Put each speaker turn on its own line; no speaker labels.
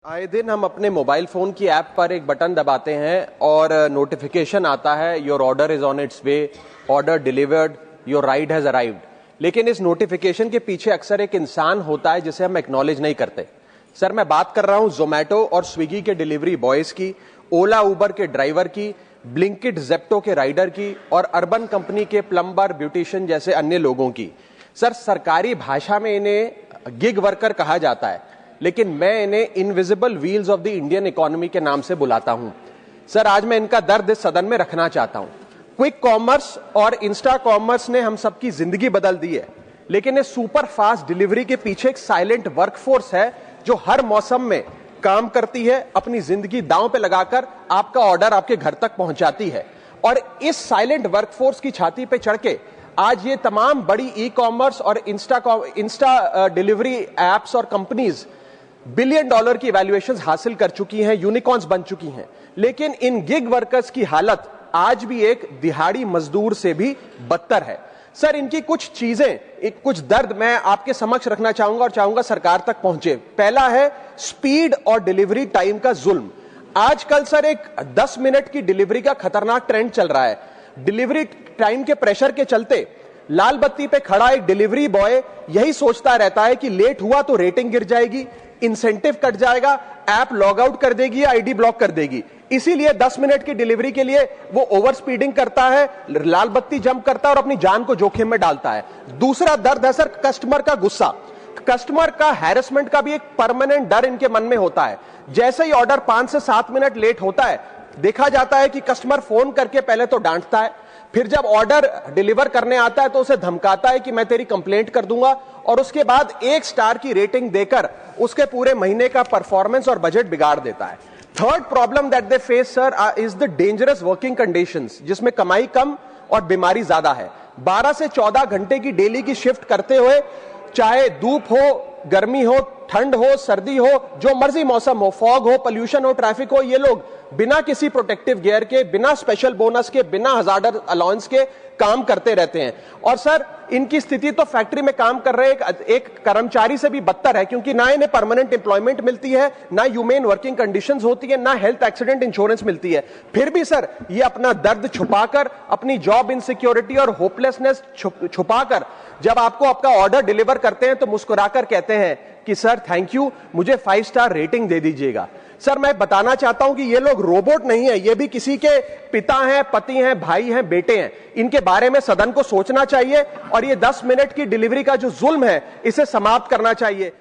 आए दिन हम अपने मोबाइल फोन की ऐप पर एक बटन दबाते हैं और नोटिफिकेशन आता है, your order is on it's way, order delivered, your ride has arrived. लेकिन इस नोटिफिकेशन के पीछे अक्सर एक इंसान होता है जिसे हम एक्नॉलेज नहीं करते। सर, मैं बात कर रहा हूं जोमैटो और स्विगी के डिलीवरी बॉयज की, ओला उबर के ड्राइवर की, ब्लिंकिट जेप्टो के राइडर की और अर्बन कंपनी के प्लम्बर, ब्यूटिशियन जैसे अन्य लोगों की। सर, सरकारी भाषा में इन्हें गिग वर्कर कहा जाता है, लेकिन मैं इन्हें invisible wheels of the Indian economy के नाम से बुलाता हूं। सर, आज मैं इनका दर्द इस सदन में रखना चाहता हूं। क्विक कॉमर्स और इंस्टा कॉमर्स ने हम सबकी जिंदगी बदल दी है, लेकिन इस सुपर फास्ट डिलीवरी के पीछे एक साइलेंट वर्कफोर्स है जो हर मौसम में काम करती है, अपनी जिंदगी दांव पे लगाकर आपका ऑर्डर आपके घर तक पहुंचाती है। और इस साइलेंट वर्कफोर्स की छाती पे चढ़ के आज ये तमाम बड़ी ई कॉमर्स और इंस्टा डिलीवरी एप्स और कंपनीज $1 बिलियन की वैल्यूएशन हासिल कर चुकी हैं, यूनिकॉर्न्स बन चुकी हैं। लेकिन इन गिग वर्कर्स की हालत आज भी एक दिहाड़ी मजदूर से भी बदतर है। सर, इनकी कुछ चीजें, कुछ दर्द मैं आपके समक्ष रखना चाहूंगा और चाहूंगा सरकार तक पहुंचे। पहला है स्पीड और डिलीवरी टाइम का जुल्म। आजकल सर एक 10 मिनट की डिलीवरी का खतरनाक ट्रेंड चल रहा है। डिलीवरी टाइम के प्रेशर के चलते लाल बत्ती पे खड़ा एक डिलीवरी बॉय यही सोचता रहता है कि लेट हुआ तो रेटिंग गिर जाएगी, इंसेंटिव कट जाएगा, ऐप लॉग आउट कर देगी या आईडी ब्लॉक कर देगी। इसीलिए 10 मिनट की डिलीवरी के लिए वो ओवर स्पीडिंग करता है, लाल बत्ती जंप करता है और अपनी जान को जोखिम में डालता है। दूसरा दर्द है सर कस्टमर का गुस्सा। कस्टमर का हैरेसमेंट का भी एक परमानेंट डर इनके मन में होता है। जैसे ही ऑर्डर 5 से 7 मिनट लेट होता है, देखा जाता है कि कस्टमर फोन करके पहले तो डांटता है, फिर जब ऑर्डर डिलीवर करने आता है तो उसे धमकाता है कि मैं तेरी कंप्लेंट कर दूंगा, और उसके बाद 1 स्टार की रेटिंग देकर उसके पूरे महीने का परफॉर्मेंस और बजट बिगाड़ देता है। Third problem that they face sir is the dangerous working conditions, जिसमें कमाई कम और बीमारी ज्यादा है। 12 से 14 घंटे की डेली की शिफ्ट करते हुए, चाहे धूप हो, गर्मी हो, ठंड हो, सर्दी हो, जो मर्जी मौसम हो, फॉग हो, पोल्यूशन हो, ट्रैफिक हो, ये लोग बिना किसी प्रोटेक्टिव गियर के, बिना स्पेशल बोनस के, बिना हजार्डर अलाउंस के काम करते रहते हैं। और सर, इनकी स्थिति तो फैक्ट्री में काम कर रहे एक कर्मचारी से भी बदतर है, क्योंकि ना इन्हें परमानेंट एम्प्लॉयमेंट मिलती है, ना ह्यूमेन वर्किंग कंडीशंस होती है, ना हेल्थ एक्सीडेंट इंश्योरेंस मिलती है। फिर भी सर ये अपना दर्द छुपाकर, अपनी जॉब इनसिक्योरिटी और होपलेसनेस छुपाकर जब आपको आपका ऑर्डर डिलीवर करते हैं तो मुस्कुराकर कहते हैं कि सर थैंक यू, मुझे 5 स्टार रेटिंग दे दीजिएगा। सर, मैं बताना चाहता हूं कि ये लोग रोबोट नहीं है, ये भी किसी के पिता हैं, पति हैं, भाई हैं, बेटे हैं। इनके बारे में सदन को सोचना चाहिए और ये 10 मिनट की डिलीवरी का जो जुल्म है इसे समाप्त करना चाहिए।